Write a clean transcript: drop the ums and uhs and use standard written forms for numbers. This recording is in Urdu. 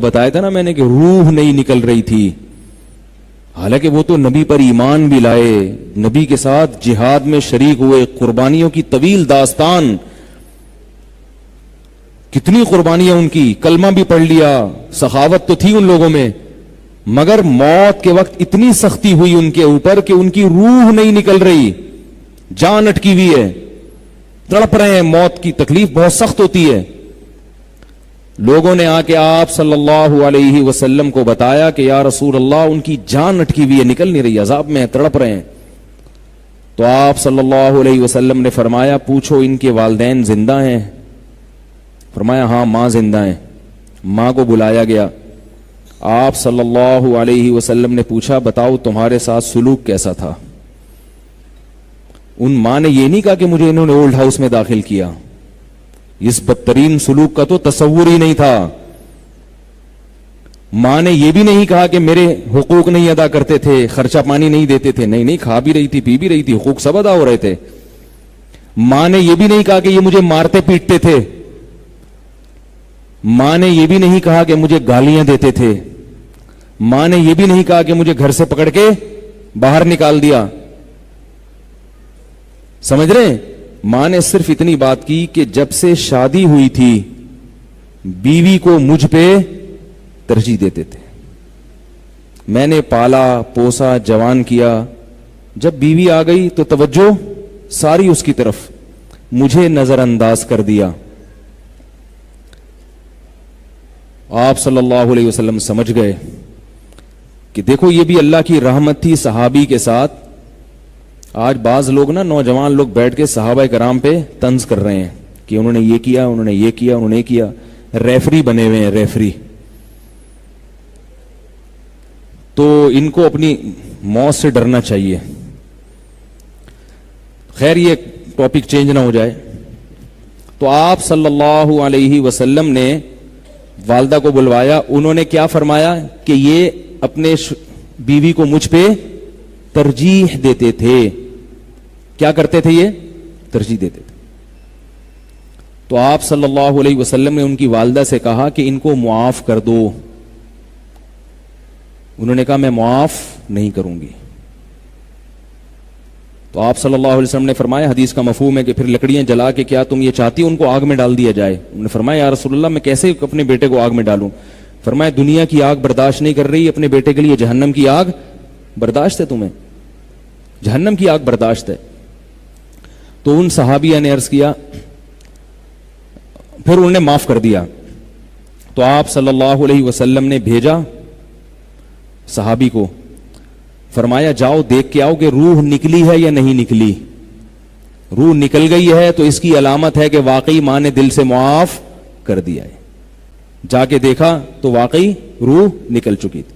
بتایا تھا نا میں نے کہ روح نہیں نکل رہی تھی، حالانکہ وہ تو نبی پر ایمان بھی لائے، نبی کے ساتھ جہاد میں شریک ہوئے، قربانیوں کی طویل داستان، کتنی قربانیاں ان کی، کلمہ بھی پڑھ لیا، سخاوت تو تھی ان لوگوں میں، مگر موت کے وقت اتنی سختی ہوئی ان کے اوپر کہ ان کی روح نہیں نکل رہی، جان اٹکی ہوئی ہے، تڑپ رہے ہیں، موت کی تکلیف بہت سخت ہوتی ہے۔ لوگوں نے آ کے آپ صلی اللہ علیہ وسلم کو بتایا کہ یا رسول اللہ ان کی جان اٹکی ہوئی ہے، نکل نہیں رہی، عذاب میں تڑپ رہے ہیں۔ تو آپ صلی اللہ علیہ وسلم نے فرمایا پوچھو ان کے والدین زندہ ہیں؟ فرمایا ہاں ماں زندہ ہیں۔ ماں کو بلایا گیا، آپ صلی اللہ علیہ وسلم نے پوچھا بتاؤ تمہارے ساتھ سلوک کیسا تھا؟ ان ماں نے یہ نہیں کہا کہ مجھے انہوں نے اولڈ ہاؤس میں داخل کیا، اس بدترین سلوک کا تو تصور ہی نہیں تھا۔ ماں نے یہ بھی نہیں کہا کہ میرے حقوق نہیں ادا کرتے تھے، خرچہ پانی نہیں دیتے تھے، نہیں نہیں، کھا بھی رہی تھی، پی بھی رہی تھی، حقوق سب ادا ہو رہے تھے۔ ماں نے یہ بھی نہیں کہا کہ یہ مجھے مارتے پیٹتے تھے، ماں نے یہ بھی نہیں کہا کہ مجھے گالیاں دیتے تھے، ماں نے یہ بھی نہیں کہا کہ مجھے گھر سے پکڑ کے باہر نکال دیا۔ سمجھ رہے ہیں؟ ماں نے صرف اتنی بات کی کہ جب سے شادی ہوئی تھی بیوی کو مجھ پہ ترجیح دیتے تھے، میں نے پالا پوسا جوان کیا، جب بیوی آ گئی تو توجہ ساری اس کی طرف، مجھے نظر انداز کر دیا۔ آپ صلی اللہ علیہ وسلم سمجھ گئے کہ دیکھو یہ بھی اللہ کی رحمت تھی صحابی کے ساتھ۔ آج بعض لوگ نا، نوجوان لوگ بیٹھ کے صحابہ کرام پہ طنز کر رہے ہیں کہ انہوں نے یہ کیا، انہوں نے یہ کیا، انہوں نے یہ کیا، ریفری بنے ہوئے ہیں، ریفری۔ تو ان کو اپنی موت سے ڈرنا چاہیے۔ خیر یہ ٹاپک چینج نہ ہو جائے۔ تو آپ صلی اللہ علیہ وسلم نے والدہ کو بلوایا، انہوں نے کیا فرمایا کہ یہ اپنے بیوی کو مجھ پہ ترجیح دیتے تھے۔ کیا کرتے تھے؟ یہ ترجیح دیتے تھے۔ تو آپ صلی اللہ علیہ وسلم نے ان کی والدہ سے کہا کہ ان کو معاف کر دو۔ انہوں نے کہا میں معاف نہیں کروں گی۔ تو آپ صلی اللہ علیہ وسلم نے فرمایا، حدیث کا مفہوم ہے کہ پھر لکڑیاں جلا کے کیا تم یہ چاہتی ہو ان کو آگ میں ڈال دیا جائے؟ انہوں نے فرمایا یا رسول اللہ میں کیسے اپنے بیٹے کو آگ میں ڈالوں؟ فرمایا دنیا کی آگ برداشت نہیں کر رہی، اپنے بیٹے کے لیے جہنم کی آگ برداشت ہے، تمہیں جہنم کی آگ برداشت ہے۔ تو ان صحابیہ نے عرض کیا، پھر انہوں نے معاف کر دیا۔ تو آپ صلی اللہ علیہ وسلم نے بھیجا صحابی کو، فرمایا جاؤ دیکھ کے آؤ کہ روح نکلی ہے یا نہیں نکلی۔ روح نکل گئی ہے تو اس کی علامت ہے کہ واقعی ماں نے دل سے معاف کر دیا ہے۔ جا کے دیکھا تو واقعی روح نکل چکی تھی۔